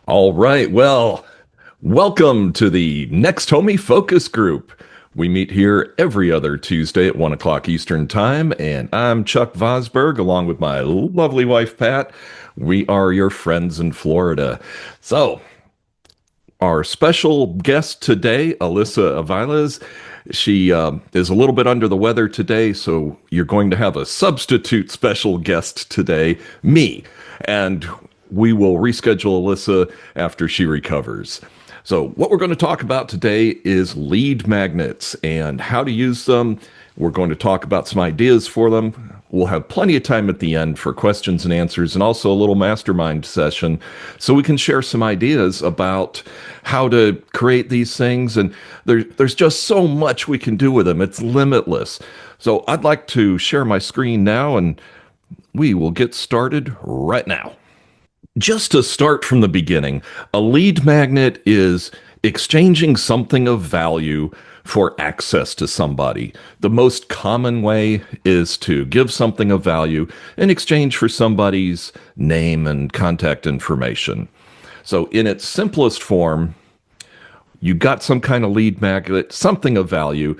All right. Well, welcome to the Next Homie Focus Group. We meet here every other Tuesday at 1 o'clock Eastern Time, and I'm Chuck Vosburgh along with my lovely wife, Pat. We are your friends in Florida. So, our special guest today, Alyssa Aviles, she is a little bit under the weather today, so you're going to have a substitute special guest today, me. And we will reschedule Alyssa after she recovers. So, what we're going to talk about today is lead magnets and how to use them. We're going to talk about some ideas for them. We'll have plenty of time at the end for questions and answers and also a little mastermind session so we can share some ideas about how to create these things. And there's just so much we can do with them. It's limitless. So I'd like to share my screen now and we will get started right now. Just to start from the beginning, a lead magnet is exchanging something of value for access to somebody. The most common way is to give something of value in exchange for somebody's name and contact information. So, in its simplest form, you got some kind of lead magnet, something of value.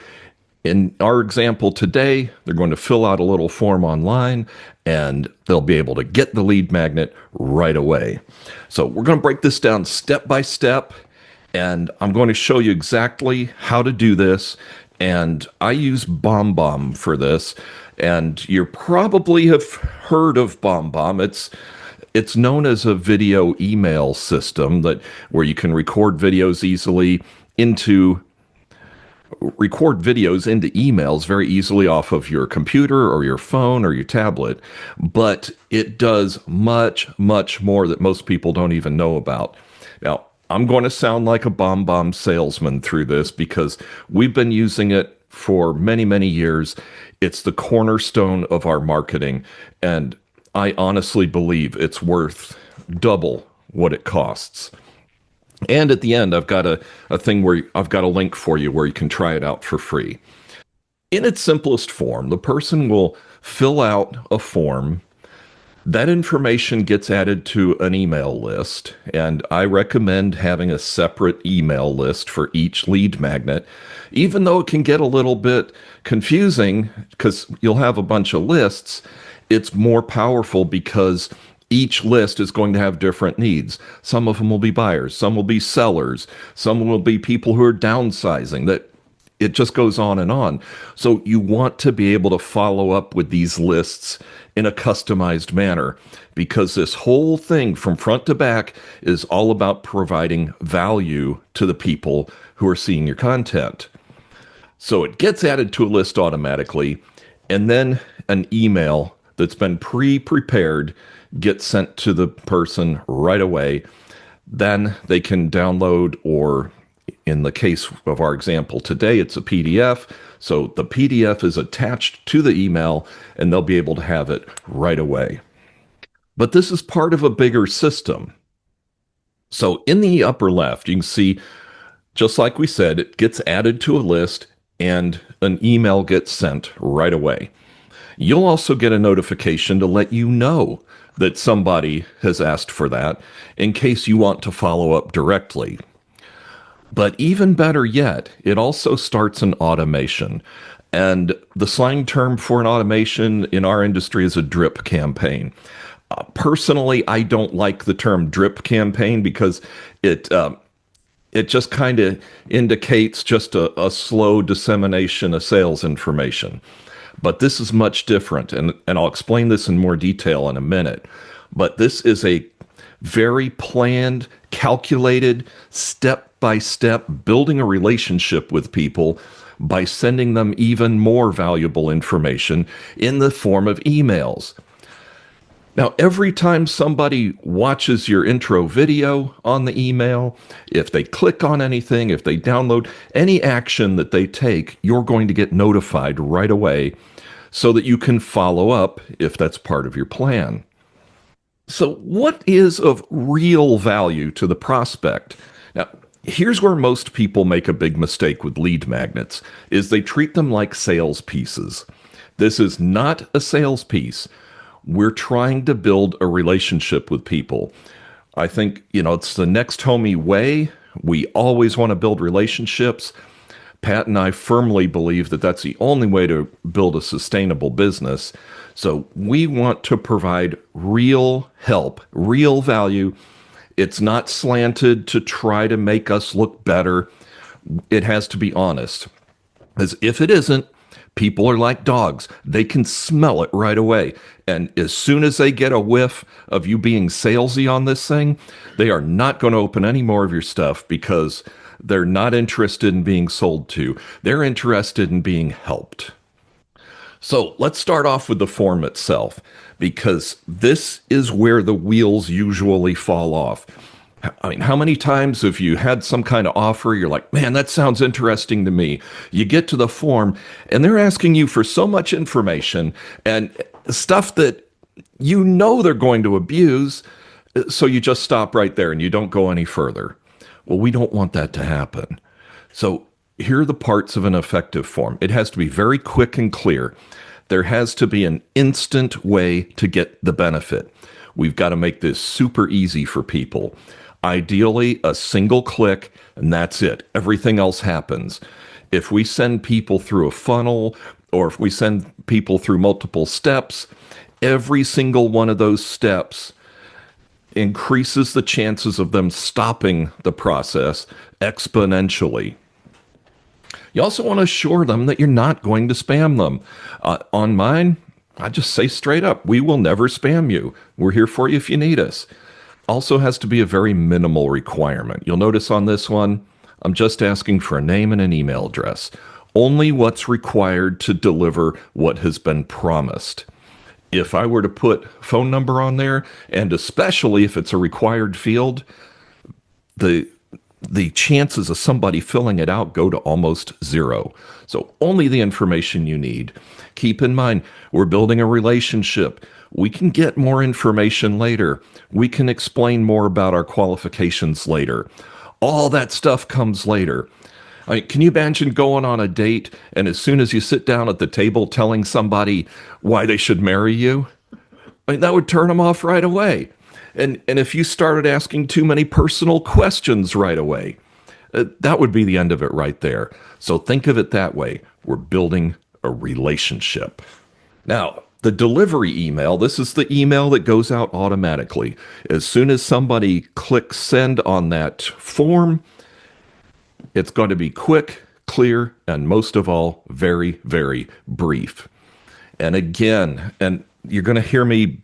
In our example today, they're going to fill out a little form online and they'll be able to get the lead magnet right away. So we're going to break this down step by step and I'm going to show you exactly how to do this. And I use BombBomb for this. And you probably have heard of BombBomb. It's known as a video email system that where you can record videos into emails very easily off of your computer or your phone or your tablet, but it does much, much more that most people don't even know about. Now, I'm going to sound like a BombBomb salesman through this because we've been using it for many, many years. It's the cornerstone of our marketing, and I honestly believe it's worth double what it costs. And at the end, I've got a thing where I've got a link for you where you can try it out for free. In its simplest form, the person will fill out a form. That information gets added to an email list, and I recommend having a separate email list for each lead magnet, even though it can get a little bit confusing because you'll have a bunch of lists. It's more powerful because each list is going to have different needs. Some of them will be buyers, some will be sellers, some will be people who are downsizing. That it just goes on and on. So you want to be able to follow up with these lists in a customized manner because this whole thing from front to back is all about providing value to the people who are seeing your content. So it gets added to a list automatically, and then an email that's been pre-prepared gets sent to the person right away. Then they can download, or in the case of our example today, it's a PDF. So the PDF is attached to the email and they'll be able to have it right away. But this is part of a bigger system. So in the upper left, you can see, just like we said, it gets added to a list and an email gets sent right away. You'll also get a notification to let you know that somebody has asked for that in case you want to follow up directly. But even better yet, it also starts an automation. And the slang term for an automation in our industry is a drip campaign. Personally, I don't like the term drip campaign because it just kind of indicates just a slow dissemination of sales information. But this is much different, and I'll explain this in more detail in a minute. But this is a very planned, calculated, step-by-step building a relationship with people by sending them even more valuable information in the form of emails. Now, every time somebody watches your intro video on the email, if they click on anything, if they download any action that they take, you're going to get notified right away so that you can follow up if that's part of your plan. So what is of real value to the prospect? Now, here's where most people make a big mistake with lead magnets, is they treat them like sales pieces. This is not a sales piece. We're trying to build a relationship with people. I think, it's the next homey way. We always want to build relationships. Pat and I firmly believe that that's the only way to build a sustainable business. So we want to provide real help, real value. It's not slanted to try to make us look better. It has to be honest. As if it isn't, people are like dogs. They can smell it right away. And as soon as they get a whiff of you being salesy on this thing, they are not going to open any more of your stuff because they're not interested in being sold to. They're interested in being helped. So let's start off with the form itself, because this is where the wheels usually fall off. I mean, how many times have you had some kind of offer? You're like, man, that sounds interesting to me. You get to the form and they're asking you for so much information and stuff that they're going to abuse. So you just stop right there and you don't go any further. Well, we don't want that to happen. So here are the parts of an effective form. It has to be very quick and clear. There has to be an instant way to get the benefit. We've got to make this super easy for people. Ideally, a single click, and that's it. Everything else happens. If we send people through a funnel, or if we send people through multiple steps, every single one of those steps increases the chances of them stopping the process exponentially. You also want to assure them that you're not going to spam them. On mine, I just say straight up, we will never spam you. We're here for you if you need us. Also has to be a very minimal requirement. You'll notice on this one, I'm just asking for a name and an email address. Only what's required to deliver what has been promised. If I were to put phone number on there, and especially if it's a required field, the chances of somebody filling it out go to almost zero. So only the information you need. Keep in mind, we're building a relationship. We can get more information later. We can explain more about our qualifications later. All that stuff comes later. I mean, can you imagine going on a date and as soon as you sit down at the table telling somebody why they should marry you? I mean, that would turn them off right away. And if you started asking too many personal questions right away, that would be the end of it right there. So think of it that way. We're building a relationship. Now, the delivery email, this is the email that goes out automatically. As soon as somebody clicks send on that form, it's going to be quick, clear, and most of all, very, very brief. And again, and you're going to hear me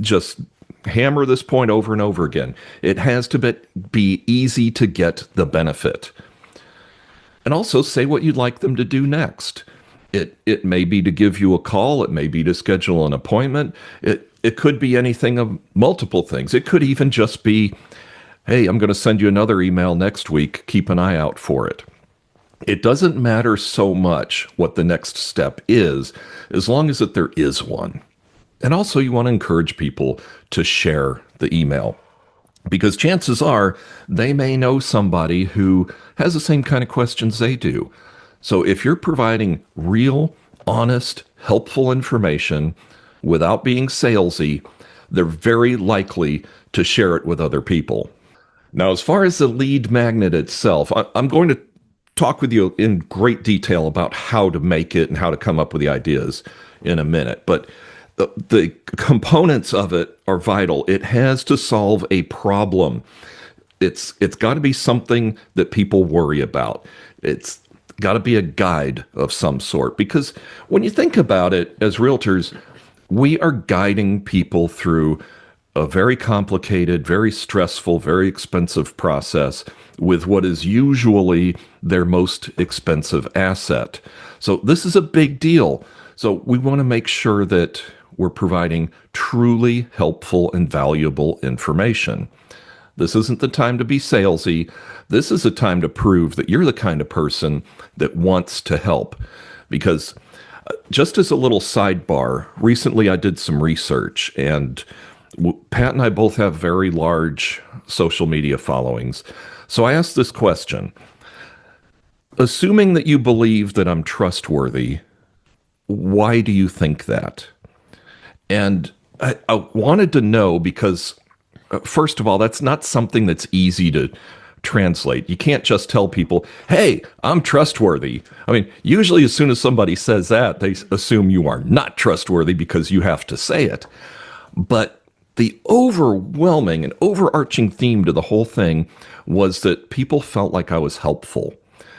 just hammer this point over and over again. It has to be easy to get the benefit. And also say what you'd like them to do next. It may be to give you a call. It may be to schedule an appointment. It could be anything of multiple things. It could even just be, hey, I'm going to send you another email next week. Keep an eye out for it. It doesn't matter so much what the next step is, as long as that there is one. And also you want to encourage people to share the email, because chances are they may know somebody who has the same kind of questions they do. So if you're providing real, honest, helpful information without being salesy, they're very likely to share it with other people. Now, as far as the lead magnet itself, I'm going to talk with you in great detail about how to make it and how to come up with the ideas in a minute. But the components of it are vital. It has to solve a problem. It's got to be something that people worry about. It's got to be a guide of some sort. Because when you think about it, as realtors, we are guiding people through a very complicated, very stressful, very expensive process with what is usually their most expensive asset. So this is a big deal. So we want to make sure that we're providing truly helpful and valuable information. This isn't the time to be salesy. This is a time to prove that you're the kind of person that wants to help. Because just as a little sidebar, recently I did some research, and Pat and I both have very large social media followings. So I asked this question. Assuming that you believe that I'm trustworthy, why do you think that? And I wanted to know because First of all, that's not something that's easy to translate. You can't just tell people, hey, I'm trustworthy. I mean, usually as soon as somebody says that, they assume you are not trustworthy because you have to say it. But the overwhelming and overarching theme to the whole thing was that people felt like I was helpful.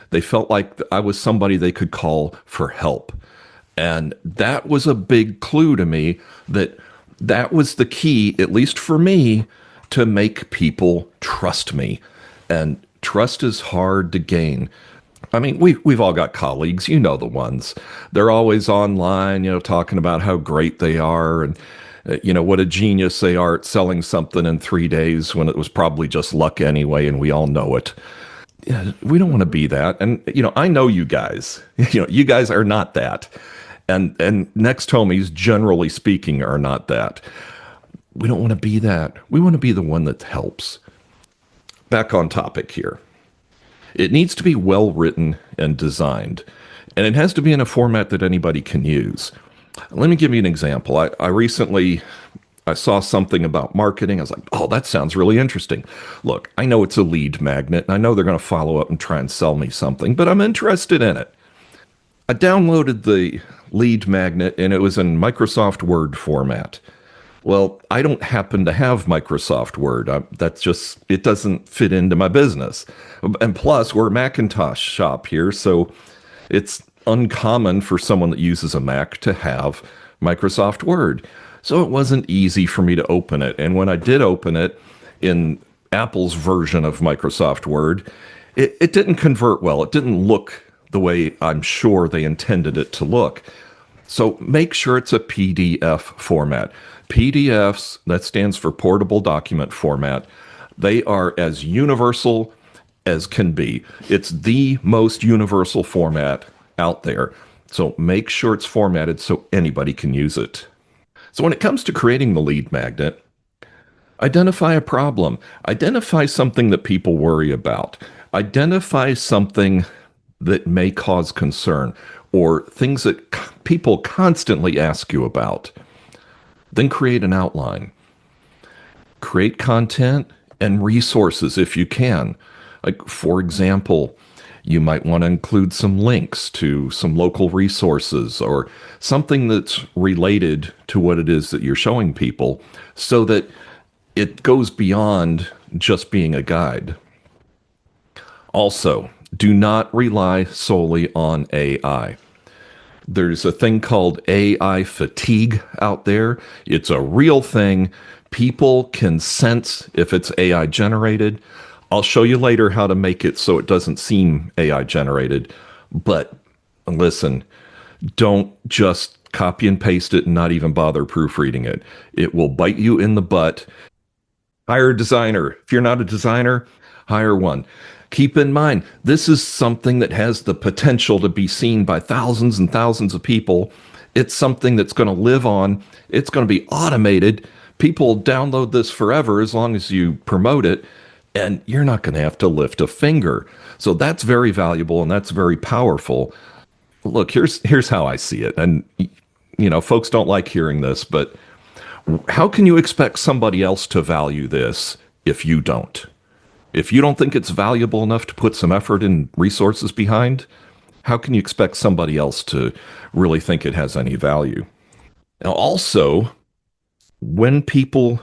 They felt like I was somebody they could call for help. And that was a big clue to me that that was the key, at least for me, to make people trust me. And trust is hard to gain. I mean, we've all got colleagues, you know the ones. They're always online, talking about how great they are and what a genius they are at selling something in 3 days when it was probably just luck anyway, and we all know it. Yeah, we don't want to be that. And I know you guys. You guys are not that. And next homies, generally speaking, are not that. We don't want to be that. We want to be the one that helps. Back on topic here. It needs to be well written and designed, and it has to be in a format that anybody can use. Let me give you an example. I recently I saw something about marketing. I was like, oh, that sounds really interesting. Look, I know it's a lead magnet, and I know they're going to follow up and try and sell me something, but I'm interested in it. I downloaded the lead magnet, and it was in Microsoft Word format. Well, I don't happen to have Microsoft Word. It doesn't fit into my business. And plus, we're a Macintosh shop here, so it's uncommon for someone that uses a Mac to have Microsoft Word. So it wasn't easy for me to open it. And when I did open it in Apple's version of Microsoft Word, it didn't convert well. It didn't look the way I'm sure they intended it to look. So make sure it's a PDF format. PDFs, that stands for portable document format, they are as universal as can be. It's the most universal format out there. So make sure it's formatted so anybody can use it. So when it comes to creating the lead magnet, identify a problem. Identify something that people worry about. Identify something that may cause concern or things that people constantly ask you about. Then create an outline. Create content and resources if you can. Like, for example, you might want to include some links to some local resources or something that's related to what it is that you're showing people so that it goes beyond just being a guide. Also, do not rely solely on AI. There's a thing called AI fatigue out there. It's a real thing. People can sense if it's AI generated. I'll show you later how to make it so it doesn't seem AI generated. But listen, don't just copy and paste it and not even bother proofreading it. It will bite you in the butt. Hire a designer. If you're not a designer, hire one. Keep in mind, this is something that has the potential to be seen by thousands and thousands of people. It's something that's going to live on. It's going to be automated. People download this forever as long as you promote it, and you're not going to have to lift a finger. So that's very valuable and that's very powerful. Look, here's how I see it. And folks don't like hearing this, but how can you expect somebody else to value this if you don't? If you don't think it's valuable enough to put some effort and resources behind, how can you expect somebody else to really think it has any value? Now, also, when people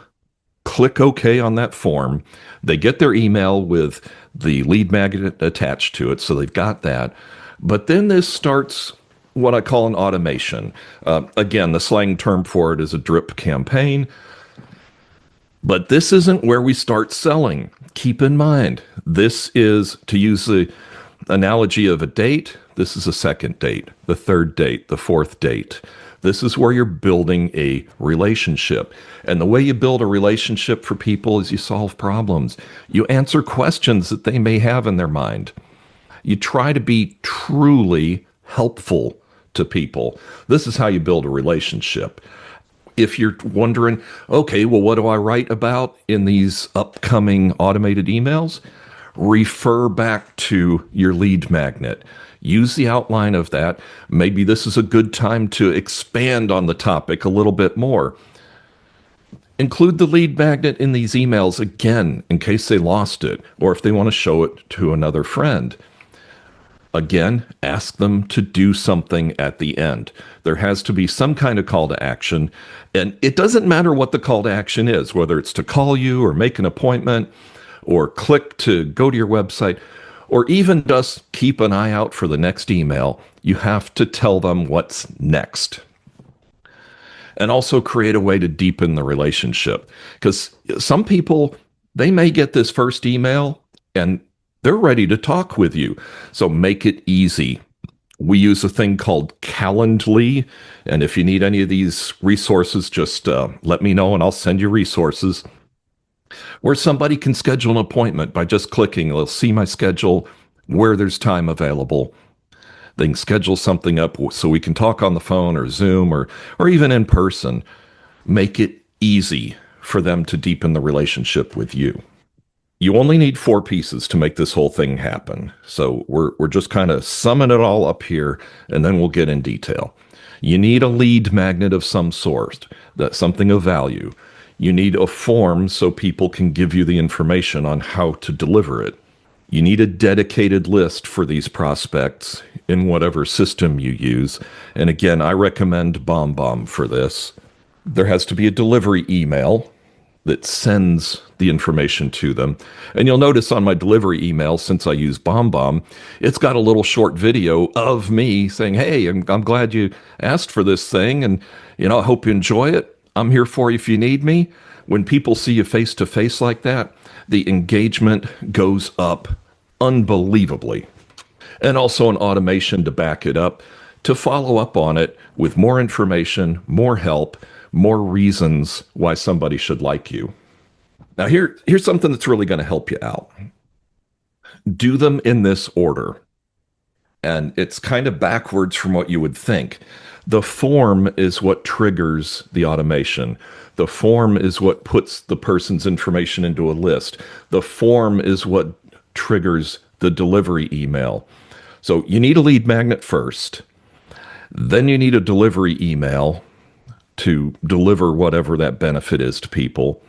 click OK on that form, they get their email with the lead magnet attached to it, so they've got that. But then this starts what I call an automation. Again, the slang term for it is a drip campaign. But this isn't where we start selling. Keep in mind, this is, to use the analogy of a date, this is a second date, the third date, the fourth date. This is where you're building a relationship. And the way you build a relationship for people is you solve problems. You answer questions that they may have in their mind. You try to be truly helpful to people. This is how you build a relationship. If you're wondering, okay, well, what do I write about in these upcoming automated emails? Refer back to your lead magnet. Use the outline of that. Maybe this is a good time to expand on the topic a little bit more. Include the lead magnet in these emails again in case they lost it or if they want to show it to another friend. Again, ask them to do something at the end. There has to be some kind of call to action. And it doesn't matter what the call to action is, whether it's to call you or make an appointment or click to go to your website or even just keep an eye out for the next email. You have to tell them what's next. And also create a way to deepen the relationship. Because some people, they may get this first email and they're ready to talk with you. So make it easy. We use a thing called Calendly. And if you need any of these resources, just let me know and I'll send you resources where somebody can schedule an appointment by just clicking. They'll see my schedule, where there's time available. They can schedule something up so we can talk on the phone or Zoom or even in person. Make it easy for them to deepen the relationship with you. You only need 4 pieces to make this whole thing happen. So we're just kind of summing it all up here, and then we'll get in detail. You need a lead magnet of some sort, that's something of value. You need a form so people can give you the information on how to deliver it. You need a dedicated list for these prospects in whatever system you use. And again, I recommend BombBomb for this. There has to be a delivery email that sends the information to them. And you'll notice on my delivery email, since I use BombBomb, it's got a little short video of me saying, hey, I'm glad you asked for this thing. And, I hope you enjoy it. I'm here for you if you need me. When people see you face to face like that, the engagement goes up unbelievably. And also an automation to back it up, to follow up on it with more information, more help, more reasons why somebody should like you. Now, here's something that's really going to help you out. Do them in this order. And it's kind of backwards from what you would think. The form is what triggers the automation. The form is what puts the person's information into a list. The form is what triggers the delivery email. So you need a lead magnet first. Then you need a delivery email to deliver whatever that benefit is to people.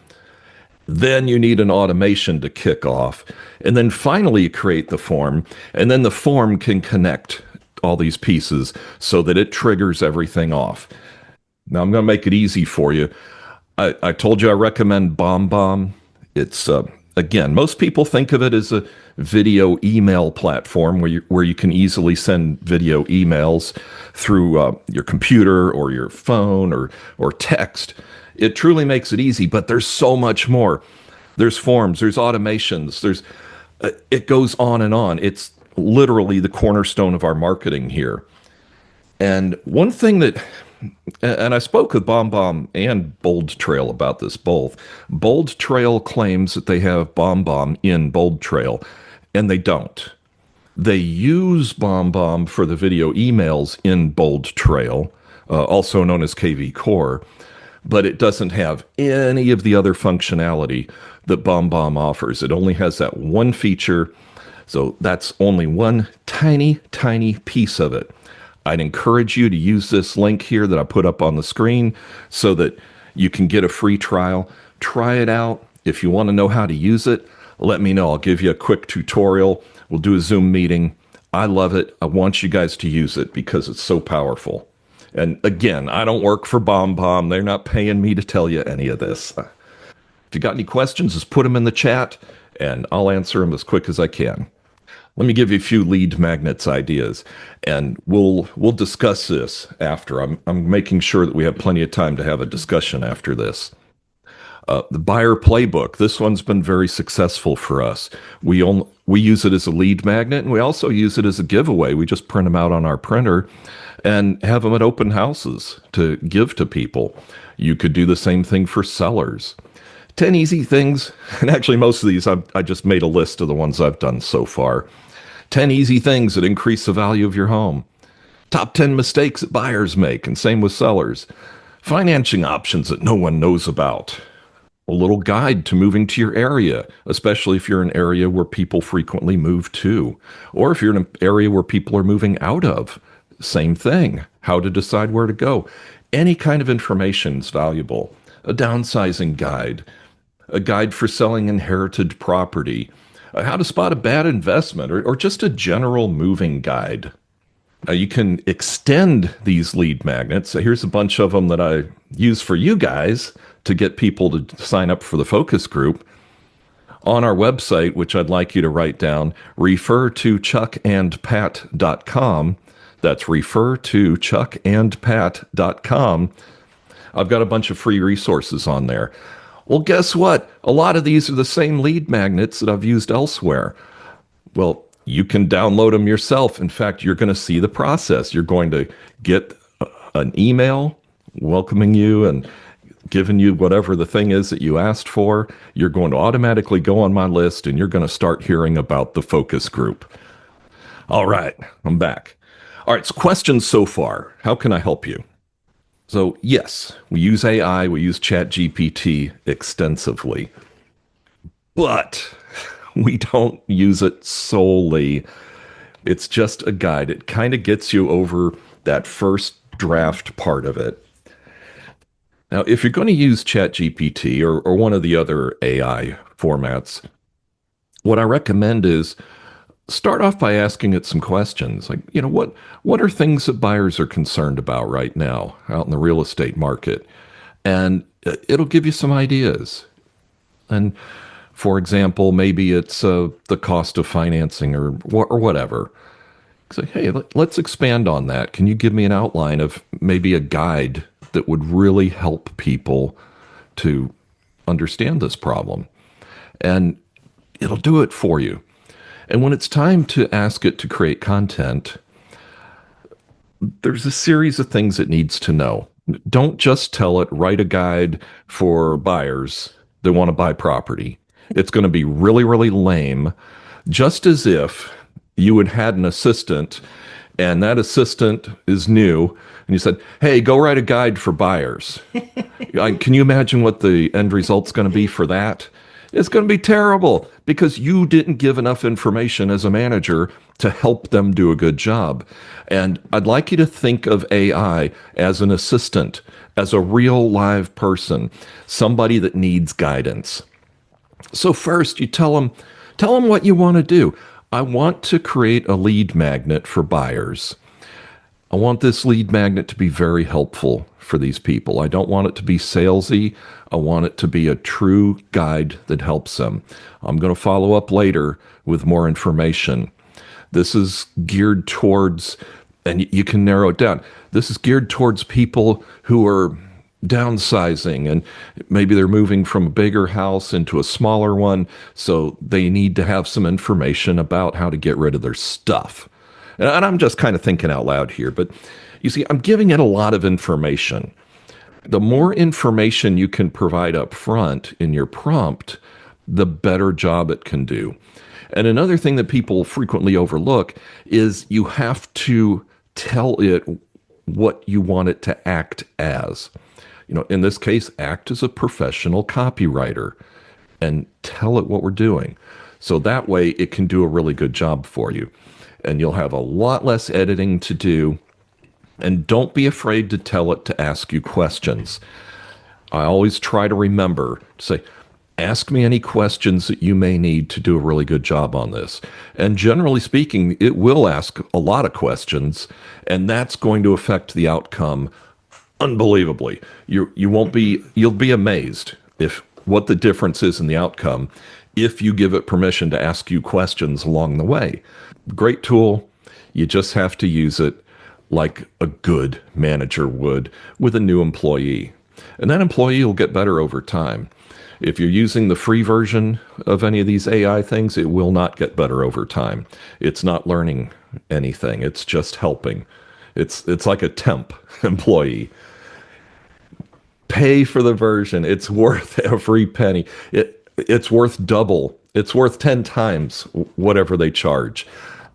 Then you need an automation to kick off. And then finally you create the form. And then the form can connect all these pieces so that it triggers everything off. Now I'm going to make it easy for you. I told you I recommend BombBomb. It's, again, most people think of it as a video email platform where you can easily send video emails through your computer or your phone or text. It truly makes it easy, but there's so much more. There's forms, there's automations, it goes on and on. It's literally the cornerstone of our marketing here. And one thing and I spoke with BombBomb and Bold Trail about this both. Bold Trail claims that they have BombBomb in Bold Trail, and they don't. They use BombBomb for the video emails in Bold Trail, also known as KV Core, but it doesn't have any of the other functionality that BombBomb offers. It only has that one feature, so that's only one tiny, tiny piece of it. I'd encourage you to use this link here that I put up on the screen so that you can get a free trial. Try it out. If you want to know how to use it, let me know. I'll give you a quick tutorial. We'll do a Zoom meeting. I love it. I want you guys to use it because it's so powerful. And again, I don't work for BombBomb. They're not paying me to tell you any of this. If you got any questions, just put them in the chat and I'll answer them as quick as I can. Let me give you a few lead magnets ideas, and we'll discuss this after. I'm making sure that we have plenty of time to have a discussion after this. The buyer playbook. This one's been very successful for us. We use it as a lead magnet, and we also use it as a giveaway. We just print them out on our printer and have them at open houses to give to people. You could do the same thing for sellers. 10 easy things, and actually most of these I just made a list of the ones I've done so far. 10 easy things that increase the value of your home. Top 10 mistakes that buyers make, and same with sellers. Financing options that no one knows about. A little guide to moving to your area, especially if you're in an area where people frequently move to, or if you're in an area where people are moving out of. Same thing. How to decide where to go. Any kind of information is valuable. a downsizing guide, a guide for selling inherited property, how to spot a bad investment, or just a general moving guide. Now you can extend these lead magnets. So here's a bunch of them that I use for you guys to get people to sign up for the focus group. On our website, which I'd like you to write down, refer to chuckandpat.com. That's refer to chuckandpat.com. I've got a bunch of free resources on there. Well, guess what? A lot of these are the same lead magnets that I've used elsewhere. Well, you can download them yourself. In fact, you're going to see the process. You're going to get an email welcoming you and giving you whatever the thing is that you asked for. You're going to automatically go on my list and you're going to start hearing about the focus group. All right, I'm back. All right, so questions so far. How can I help you? So, yes, we use AI, we use ChatGPT extensively, but we don't use it solely. It's just a guide. It kind of gets you over that first draft part of it. Now, if you're going to use ChatGPT or one of the other AI formats, what I recommend is start off by asking it some questions. Like, what are things that buyers are concerned about right now out in the real estate market? And it'll give you some ideas. And for example, maybe it's the cost of financing or whatever. Say, hey, let's expand on that. Can you give me an outline of maybe a guide that would really help people to understand this problem? And it'll do it for you. And when it's time to ask it to create content, there's a series of things it needs to know. Don't just tell it, write a guide for buyers that want to buy property. It's going to be really, really lame, just as if you had an assistant and that assistant is new and you said, hey, go write a guide for buyers. Can you imagine what the end result's going to be for that? It's going to be terrible because you didn't give enough information as a manager to help them do a good job. And I'd like you to think of AI as an assistant, as a real live person, somebody that needs guidance. So first you tell them what you want to do. I want to create a lead magnet for buyers. I want this lead magnet to be very helpful for these people. I don't want it to be salesy. I want it to be a true guide that helps them. I'm going to follow up later with more information. This is geared towards, and you can narrow it down. This is geared towards people who are downsizing and maybe they're moving from a bigger house into a smaller one. So they need to have some information about how to get rid of their stuff. And I'm just kind of thinking out loud here, but you see, I'm giving it a lot of information. The more information you can provide up front in your prompt, the better job it can do. And another thing that people frequently overlook is you have to tell it what you want it to act as. In this case, act as a professional copywriter and tell it what we're doing. So that way it can do a really good job for you. And you'll have a lot less editing to do. And don't be afraid to tell it to ask you questions. I always try to remember to say, ask me any questions that you may need to do a really good job on this. And generally speaking, it will ask a lot of questions, and that's going to affect the outcome unbelievably. You'll be amazed if what the difference is in the outcome if you give it permission to ask you questions along the way. Great tool. You just have to use it like a good manager would with a new employee. And that employee will get better over time. If you're using the free version of any of these AI things, it will not get better over time. It's not learning anything. It's just helping. It's like a temp employee. Pay for the version. It's worth every penny. It's worth double. It's worth 10 times whatever they charge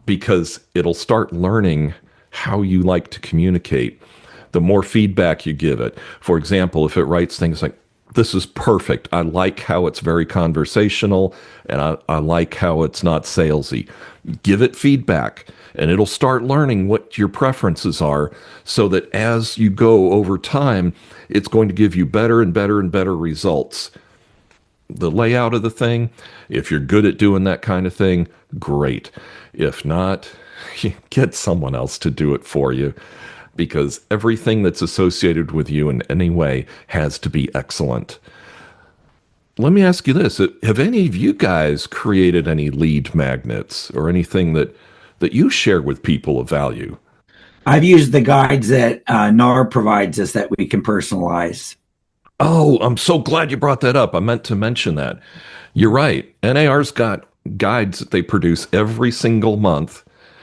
because it'll start learning how you like to communicate. The more feedback you give it. For example, if it writes things like, this is perfect. I like how it's very conversational, and I like how it's not salesy. Give it feedback, and it'll start learning what your preferences are so that as you go over time, it's going to give you better and better and better results. The layout of the thing, if you're good at doing that kind of thing, great. If not, get someone else to do it for you because everything that's associated with you in any way has to be excellent. Let me ask you this. Have any of you guys created any lead magnets or anything that you share with people of value? I've used the guides that NAR provides us that we can personalize. Oh, I'm so glad you brought that up. I meant to mention that. You're right. NAR's got guides that they produce every single month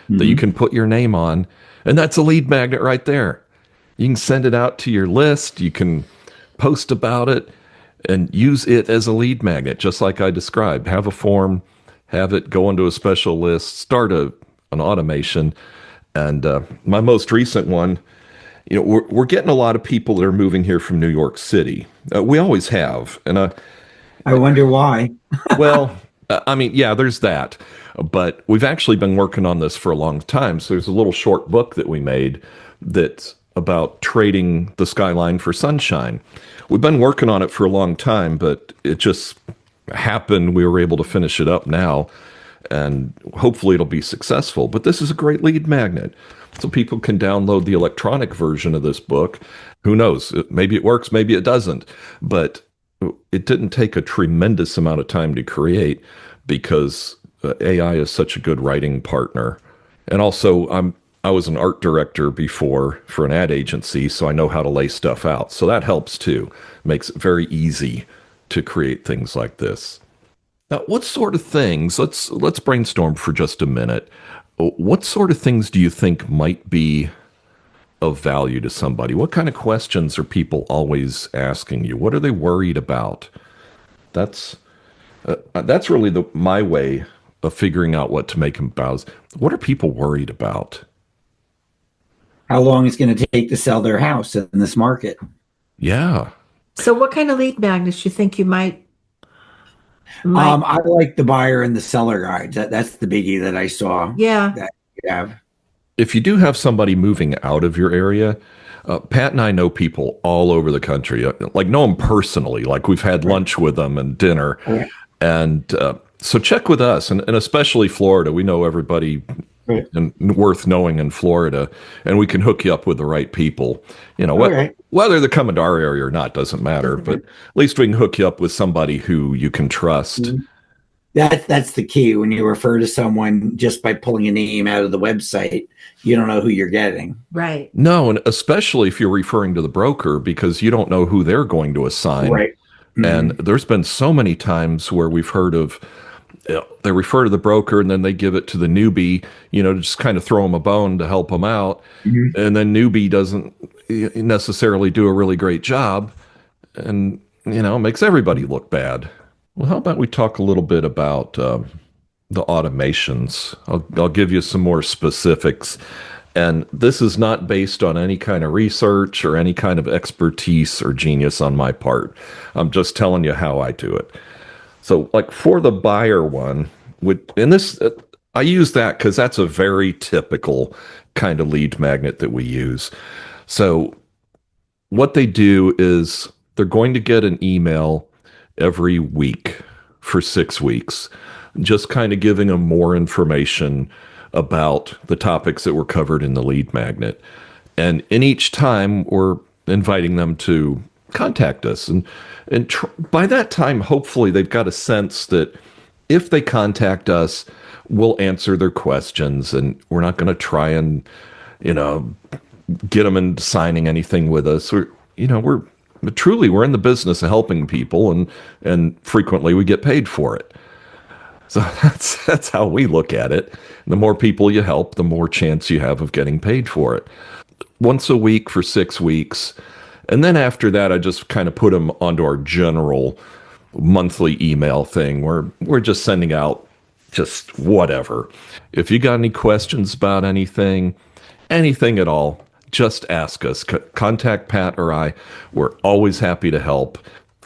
that you Mm-hmm. can put your name on, and that's a lead magnet right there. You can send it out to your list, you can post about it, and use it as a lead magnet, just like I described. Have a form, have it go into a special list, start an automation. And my most recent one, we're getting a lot of people that are moving here from New York City. We always have. And I wonder why. well, I mean, yeah, there's that. But we've actually been working on this for a long time. So there's a little short book that we made that's about trading the skyline for sunshine. We've been working on it for a long time, but it just happened. We were able to finish it up now, and hopefully it'll be successful. But this is a great lead magnet. So people can download the electronic version of this book. Who knows? Maybe it works, maybe it doesn't. But it didn't take a tremendous amount of time to create because AI is such a good writing partner. And also, I was an art director before for an ad agency, so I know how to lay stuff out. So that helps too. Makes it very easy to create things like this. Now, what sort of things? Let's brainstorm for just a minute. What sort of things do you think might be of value to somebody? What kind of questions are people always asking you? What are they worried about? That's that's really my way of figuring out what to make them browse. What are people worried about? How long it's going to take to sell their house in this market? Yeah. So what kind of lead magnets you think you might I like the buyer and the seller guides. That's the biggie that I saw yeah. that you have. If you do have somebody moving out of your area, Pat and I know people all over the country, like know them personally. Like we've had Right. lunch with them and dinner. Right. And so check with us, and especially Florida. We know everybody Right. and worth knowing in Florida, and we can hook you up with the right people. Okay. Whether they're coming to our area or not doesn't matter, Doesn't but matter. at least we can hook you up with somebody who you can trust. Mhm. That's the key. When you refer to someone just by pulling a name out of the website, you don't know who you're getting. Right. No, and especially if you're referring to the broker because you don't know who they're going to assign. Right. And Mhm. there's been so many times where we've heard of they refer to the broker and then they give it to the newbie, to just kind of throw them a bone to help them out. Mhm. And then newbie doesn't necessarily do a really great job and, makes everybody look bad. Well, how about we talk a little bit about the automations? I'll give you some more specifics. And this is not based on any kind of research or any kind of expertise or genius on my part. I'm just telling you how I do it. So, like for the buyer one, and this, I use that because that's a very typical kind of lead magnet that we use. So, what they do is they're going to get an email every week for 6 weeks, just kind of giving them more information about the topics that were covered in the lead magnet. And in each time, we're inviting them to contact us. And by that time, hopefully, they've got a sense that if they contact us, we'll answer their questions and we're not going to try and, you know, get them into signing anything with us. We're truly we're in the business of helping people, and frequently we get paid for it. So that's how we look at it. The more people you help, the more chance you have of getting paid for it. Once a week for 6 weeks. And then after that, I just kind of put them onto our general monthly email thing where we're just sending out just whatever. If you got any questions about anything at all, just ask us. Contact Pat or I. We're always happy to help.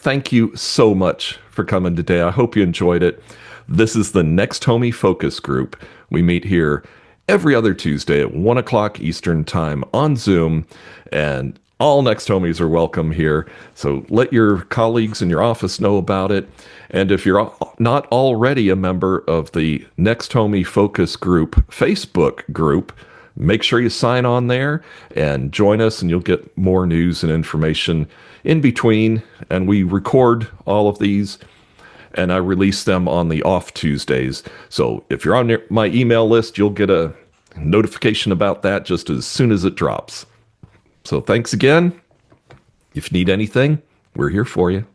thank you so much for coming today. I hope you enjoyed it. This is the Next Homie Focus Group. We meet here every other Tuesday at 1 o'clock Eastern Time on Zoom, and all Next Homies are welcome here. So let your colleagues in your office know about it. And if you're not already a member of the Next Homie Focus Group Facebook group, make sure you sign on there and join us, and you'll get more news and information in between. And we record all of these, and I release them on the off Tuesdays. So if you're on my email list, you'll get a notification about that just as soon as it drops. So thanks again. If you need anything, we're here for you.